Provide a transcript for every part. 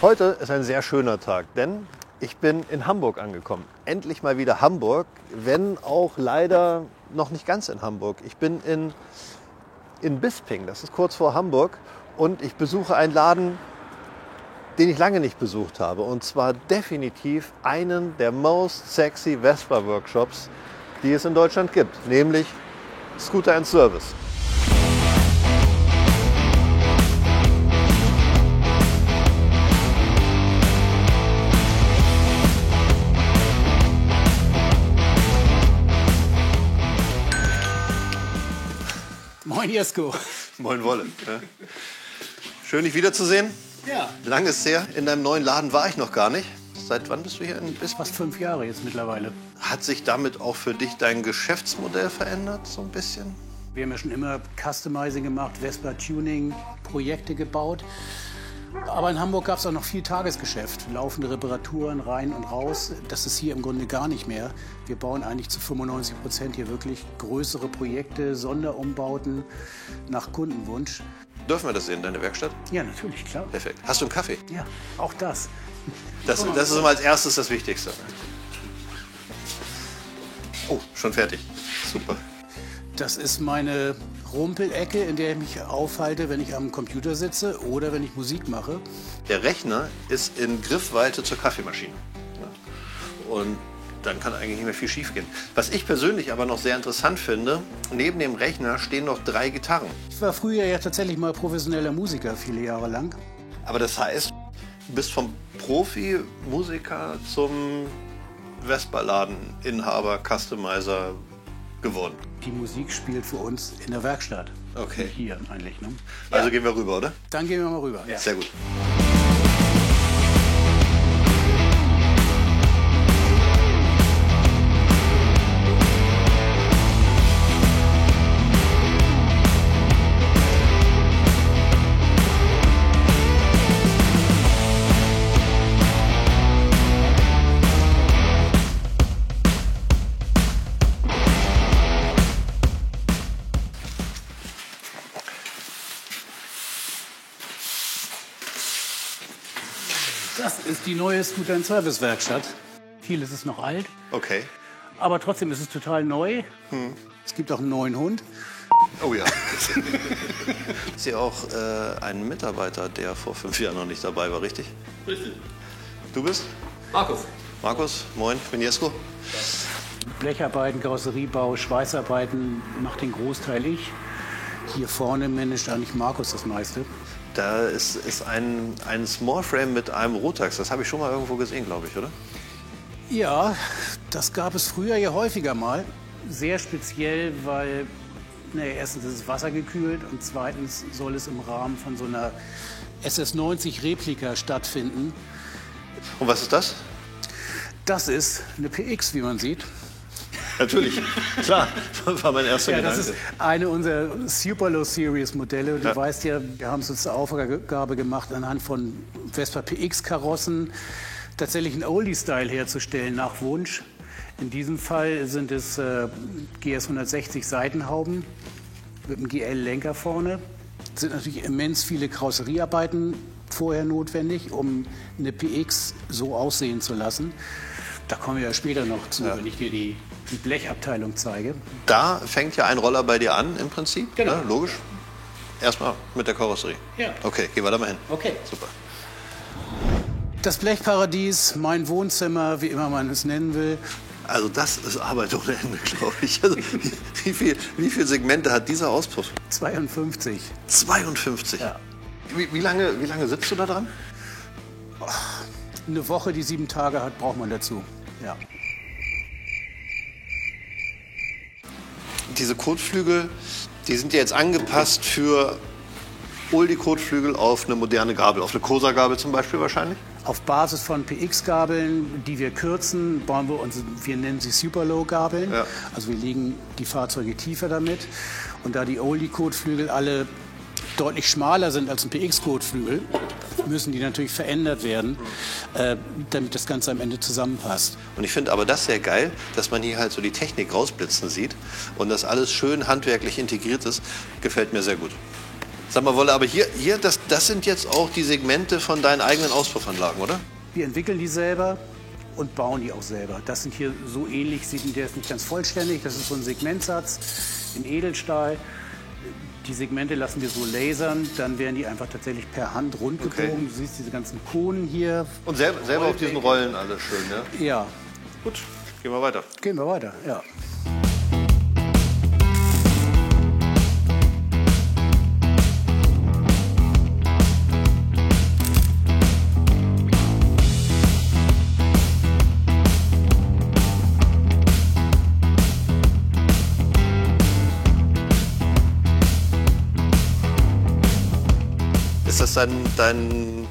Heute ist ein sehr schöner Tag, denn ich bin in Hamburg angekommen. Endlich mal wieder Hamburg, wenn auch leider noch nicht ganz in Hamburg. Ich bin in Bisping, das ist kurz vor Hamburg, und ich besuche einen Laden, den ich lange nicht besucht habe. Und zwar definitiv einen der most sexy Vespa-Workshops, die es in Deutschland gibt, nämlich Scooter & Service. Moin Jesko. Moin Wolle. Ja. Schön, dich wiederzusehen. Ja. Lang ist her. In deinem neuen Laden war ich noch gar nicht. Seit wann bist du hier in Bisping? Fast 5 Jahre jetzt mittlerweile. Hat sich damit auch für dich dein Geschäftsmodell verändert, so ein bisschen? Wir haben ja schon immer Customizing gemacht, Vespa-Tuning, Projekte gebaut. Aber in Hamburg gab es auch noch viel Tagesgeschäft, laufende Reparaturen, rein und raus. Das ist hier im Grunde gar nicht mehr. Wir bauen eigentlich zu 95% hier wirklich größere Projekte, Sonderumbauten nach Kundenwunsch. Dürfen wir das sehen, deine Werkstatt? Ja, natürlich, klar. Perfekt. Hast du einen Kaffee? Ja, auch das. Das ist immer als erstes das Wichtigste. Oh, schon fertig. Super. Das ist meine Rumpelecke, in der ich mich aufhalte, wenn ich am Computer sitze oder wenn ich Musik mache. Der Rechner ist in Griffweite zur Kaffeemaschine. Und dann kann eigentlich nicht mehr viel schief gehen. Was ich persönlich aber noch sehr interessant finde, neben dem Rechner stehen noch 3 Gitarren. Ich war früher ja tatsächlich mal professioneller Musiker, viele Jahre lang. Aber das heißt, du bist vom Profi-Musiker zum Vespa-Laden-Inhaber, Customizer geworden. Die Musik spielt für uns in der Werkstatt. Okay. Hier eigentlich. Ne? Also gehen wir rüber, oder? Dann gehen wir mal rüber. Ja. Sehr gut. Das ist die neue Scooter & Service Werkstatt. Vieles ist noch alt, Okay. aber trotzdem ist es total neu. Es gibt auch einen neuen Hund. Oh ja. Ich sehe auch einen Mitarbeiter, der vor 5 Jahren noch nicht dabei war, richtig? Richtig. Du bist? Markus. Markus, moin, ich bin Jesko. Blecharbeiten, Karosseriebau, Schweißarbeiten macht den Großteil ich. Hier vorne managt eigentlich Markus das meiste. Da ist ein Smallframe mit einem Rotax. Das habe ich schon mal irgendwo gesehen, glaube ich, oder? Ja, das gab es früher ja häufiger mal. Sehr speziell, weil erstens ist es wassergekühlt und zweitens soll es im Rahmen von so einer SS90-Replika stattfinden. Und was ist das? Das ist eine PX, wie man sieht. Natürlich, klar, war mein erster Ja, Gedanke. das ist eine unserer Super Low Series Modelle. Du weißt ja, wir haben es uns zur Aufgabe gemacht, anhand von Vespa PX Karossen tatsächlich einen Oldie-Style herzustellen nach Wunsch. In diesem Fall sind es GS 160 Seitenhauben mit einem GL-Lenker vorne. Es sind natürlich immens viele Karosseriearbeiten vorher notwendig, um eine PX so aussehen zu lassen. Da kommen wir ja später noch zu, wenn ich dir die Blechabteilung zeige. Da fängt ja ein Roller bei dir an, im Prinzip. Genau. Ne? Logisch. Erstmal mit der Karosserie. Ja. Okay, gehen wir da mal hin. Okay. Super. Das Blechparadies, mein Wohnzimmer, wie immer man es nennen will. Also das ist Arbeit ohne Ende, glaube ich. Also, wie viele Segmente hat dieser Auspuff? 52. 52. Ja. Wie lange sitzt du da dran? Eine Woche, die 7 Tage hat, braucht man dazu. Ja. Diese Kotflügel, die sind ja jetzt angepasst für Oldie-Kotflügel auf eine moderne Gabel, auf eine Cosa-Gabel zum Beispiel wahrscheinlich? Auf Basis von PX-Gabeln, die wir kürzen, bauen wir nennen sie Super-Low-Gabeln. Ja. Also wir legen die Fahrzeuge tiefer damit. Und da die Oldie-Kotflügel alle deutlich schmaler sind als ein PX-Kotflügel, müssen die natürlich verändert werden, damit das Ganze am Ende zusammenpasst. Und ich finde aber das sehr geil, dass man hier halt so die Technik rausblitzen sieht und das alles schön handwerklich integriert ist. Gefällt mir sehr gut. Sag mal, Wolle, aber hier das sind jetzt auch die Segmente von deinen eigenen Auspuffanlagen, oder? Wir entwickeln die selber und bauen die auch selber. Das sind hier so ähnlich, der ist nicht ganz vollständig, das ist so ein Segmentsatz in Edelstahl. Die Segmente lassen wir so lasern, dann werden die einfach tatsächlich per Hand rund gebogen. Okay. Du siehst diese ganzen Konen hier. Und selber auf diesen Rollen alles schön, ja? Ja. Gut, gehen wir weiter. Gehen wir weiter, ja. Ist das dein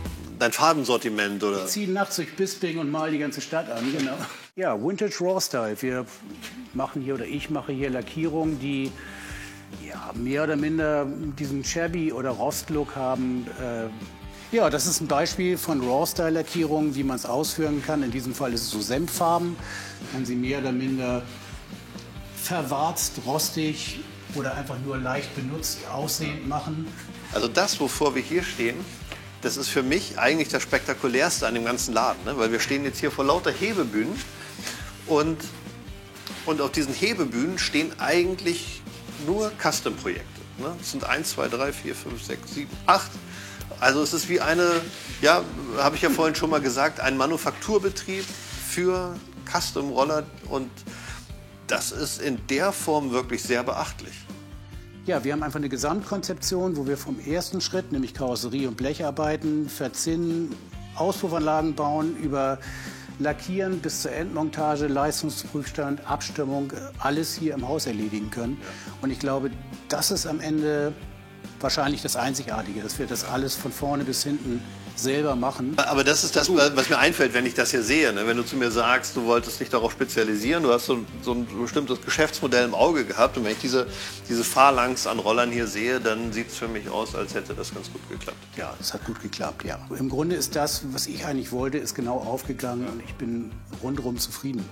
Farbensortiment, oder? Ich ziehe nachts durch Bisping und mal die ganze Stadt an, genau. Ja, Vintage Raw Style. Wir machen hier, oder ich mache hier Lackierungen, die ja, mehr oder minder diesen Shabby- oder Rost-Look haben. Ja, das ist ein Beispiel von Raw-Style-Lackierungen, wie man es ausführen kann. In diesem Fall ist es so Senffarben. Man sie mehr oder minder verwarzt, rostig oder einfach nur leicht benutzt aussehend machen. Also das, wovor wir hier stehen, das ist für mich eigentlich das Spektakulärste an dem ganzen Laden. Ne? Weil wir stehen jetzt hier vor lauter Hebebühnen und auf diesen Hebebühnen stehen eigentlich nur Custom-Projekte. Ne? Es sind 1, 2, 3, 4, 5, 6, 7, 8. Also es ist wie eine, ja, habe ich ja vorhin schon mal gesagt, ein Manufakturbetrieb für Custom-Roller. Und das ist in der Form wirklich sehr beachtlich. Ja, wir haben einfach eine Gesamtkonzeption, wo wir vom ersten Schritt, nämlich Karosserie und Blecharbeiten, Verzinnen, Auspuffanlagen bauen, über Lackieren bis zur Endmontage, Leistungsprüfstand, Abstimmung, alles hier im Haus erledigen können. Und ich glaube, das ist am Ende wahrscheinlich das Einzigartige, dass wir das alles von vorne bis hinten selber machen. Aber das ist das, was mir einfällt, wenn ich das hier sehe. Ne? Wenn du zu mir sagst, du wolltest dich darauf spezialisieren, du hast so ein bestimmtes Geschäftsmodell im Auge gehabt. Und wenn ich diese Phalanx an Rollern hier sehe, dann sieht es für mich aus, als hätte das ganz gut geklappt. Ja, das hat gut geklappt, ja. Im Grunde ist das, was ich eigentlich wollte, ist genau aufgegangen und ich bin rundherum zufrieden.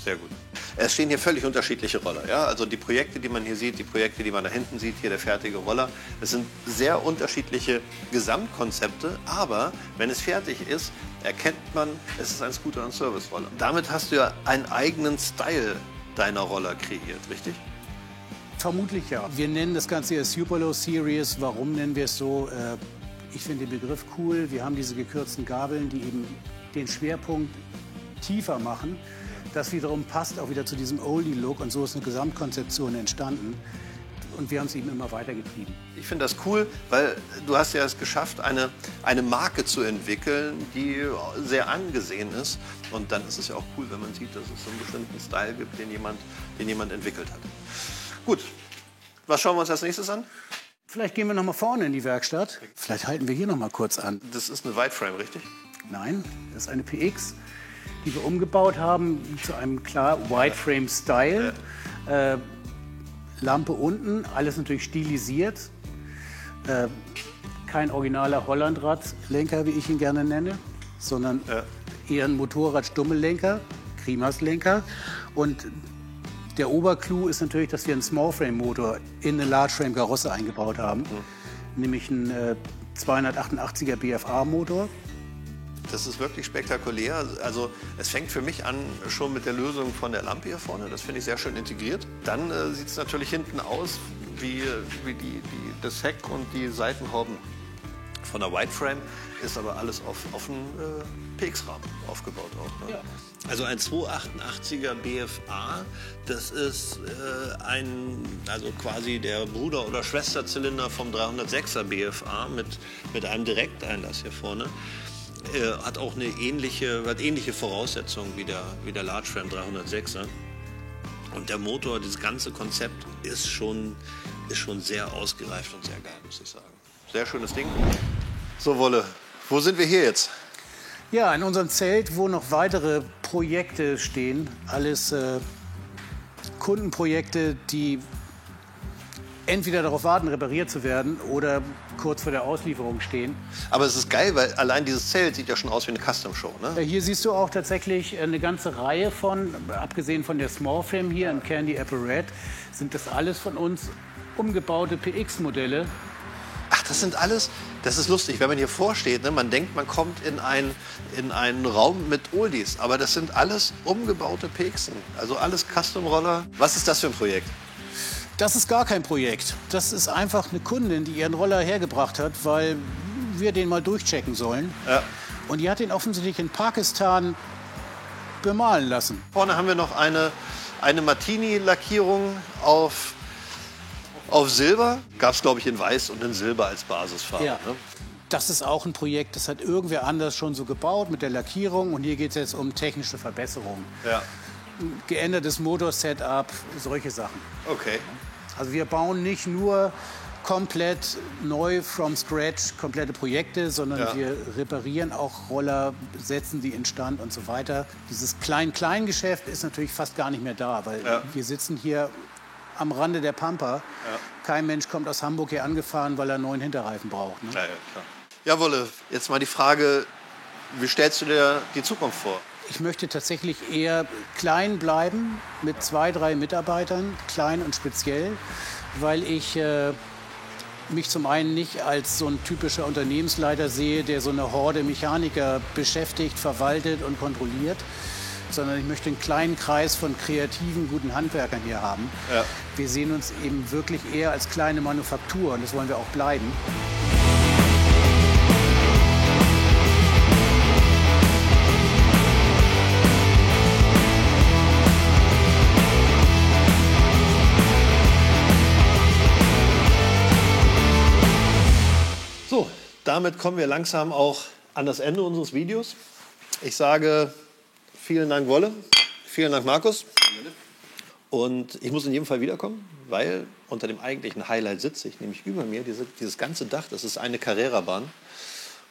Sehr gut. Es stehen hier völlig unterschiedliche Roller. Ja? Also die Projekte, die man hier sieht, die Projekte, die man da hinten sieht, hier der fertige Roller. Es sind sehr unterschiedliche Gesamtkonzepte, aber wenn es fertig ist, erkennt man, es ist ein Scooter- und Service-Roller. Damit hast du ja einen eigenen Style deiner Roller kreiert, richtig? Vermutlich ja. Wir nennen das Ganze hier Superlow Series. Warum nennen wir es so? Ich finde den Begriff cool. Wir haben diese gekürzten Gabeln, die eben den Schwerpunkt tiefer machen. Das wiederum passt auch wieder zu diesem Oldie-Look und so ist eine Gesamtkonzeption entstanden. Und wir haben es eben immer weitergetrieben. Ich finde das cool, weil du hast ja es geschafft, eine Marke zu entwickeln, die sehr angesehen ist. Und dann ist es ja auch cool, wenn man sieht, dass es so einen bestimmten Style gibt, den jemand entwickelt hat. Gut, was schauen wir uns als nächstes an? Vielleicht gehen wir noch mal vorne in die Werkstatt. Vielleicht halten wir hier noch mal kurz an. Das ist eine Wideframe, richtig? Nein, das ist eine PX, die wir umgebaut haben zu einem klar Wideframe-Style. Lampe unten, alles natürlich stilisiert. Kein originaler Hollandrad-Lenker, wie ich ihn gerne nenne, sondern eher ein Motorrad-Stummellenker, Krimas-Lenker. Und der Oberclou ist natürlich, dass wir einen Smallframe-Motor in eine Largeframe-Karosse eingebaut haben, nämlich einen 288er BFA-Motor. Das ist wirklich spektakulär. Also es fängt für mich an schon mit der Lösung von der Lampe hier vorne. Das finde ich sehr schön integriert. Dann sieht es natürlich hinten aus wie das Heck und die Seitenhauben von der Wideframe. Ist aber alles auf einen PX-Rahmen aufgebaut auch. Ne? Ja. Also ein 288er BFA, das ist also quasi der Bruder- oder Schwesterzylinder vom 306er BFA mit einem Direkteinlass hier vorne. Hat auch ähnliche Voraussetzungen wie der Largeframe 306er. Und der Motor, das ganze Konzept ist schon sehr ausgereift und sehr geil, muss ich sagen. Sehr schönes Ding. So, Wolle, wo sind wir hier jetzt? Ja, in unserem Zelt, wo noch weitere Projekte stehen. Alles Kundenprojekte, die entweder darauf warten, repariert zu werden oder kurz vor der Auslieferung stehen. Aber es ist geil, weil allein dieses Zelt sieht ja schon aus wie eine Custom-Show, ne? Hier siehst du auch tatsächlich eine ganze Reihe von, abgesehen von der Smallframe hier in Candy Apple Red, sind das alles von uns umgebaute PX-Modelle. Ach, das sind alles, das ist lustig, wenn man hier vorsteht, ne, man denkt, man kommt in einen Raum mit Oldies, aber das sind alles umgebaute Peksen, also alles Custom-Roller. Was ist das für ein Projekt? Das ist gar kein Projekt. Das ist einfach eine Kundin, die ihren Roller hergebracht hat, weil wir den mal durchchecken sollen. Ja. Und die hat den offensichtlich in Pakistan bemalen lassen. Vorne haben wir noch eine Martini-Lackierung auf Silber. Gab es, glaube ich, in Weiß und in Silber als Basisfarbe. Ja. Ne? Das ist auch ein Projekt, das hat irgendwer anders schon so gebaut mit der Lackierung. Und hier geht es jetzt um technische Verbesserungen. Ja. Geändertes Motor-Setup, solche Sachen. Okay. Also wir bauen nicht nur komplett neu from scratch komplette Projekte, sondern wir reparieren auch Roller, setzen die instand und so weiter. Dieses Klein-Klein-Geschäft ist natürlich fast gar nicht mehr da, weil wir sitzen hier am Rande der Pampa. Ja. Kein Mensch kommt aus Hamburg hier angefahren, weil er einen neuen Hinterreifen braucht. Ne? Ja, klar. Ja, Wolle, jetzt mal die Frage, wie stellst du dir die Zukunft vor? Ich möchte tatsächlich eher klein bleiben, mit 2, 3 Mitarbeitern, klein und speziell, weil ich mich zum einen nicht als so ein typischer Unternehmensleiter sehe, der so eine Horde Mechaniker beschäftigt, verwaltet und kontrolliert, sondern ich möchte einen kleinen Kreis von kreativen, guten Handwerkern hier haben. Ja. Wir sehen uns eben wirklich eher als kleine Manufaktur und das wollen wir auch bleiben. So, damit kommen wir langsam auch an das Ende unseres Videos. Ich sage vielen Dank, Wolle. Vielen Dank, Markus. Und ich muss in jedem Fall wiederkommen, weil unter dem eigentlichen Highlight sitze ich, nämlich über mir, dieses ganze Dach, das ist eine Carrera-Bahn.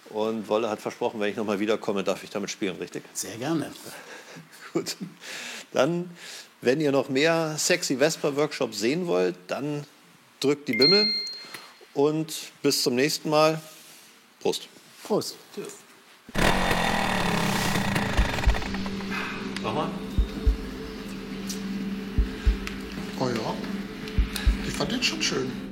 Und Wolle hat versprochen, wenn ich nochmal wiederkomme, darf ich damit spielen, richtig? Sehr gerne. Gut. Dann, wenn ihr noch mehr sexy Vespa-Workshops sehen wollt, dann drückt die Bimmel. Und bis zum nächsten Mal. Prost. Prost. Nochmal. Oh ja, ich fand den schon schön.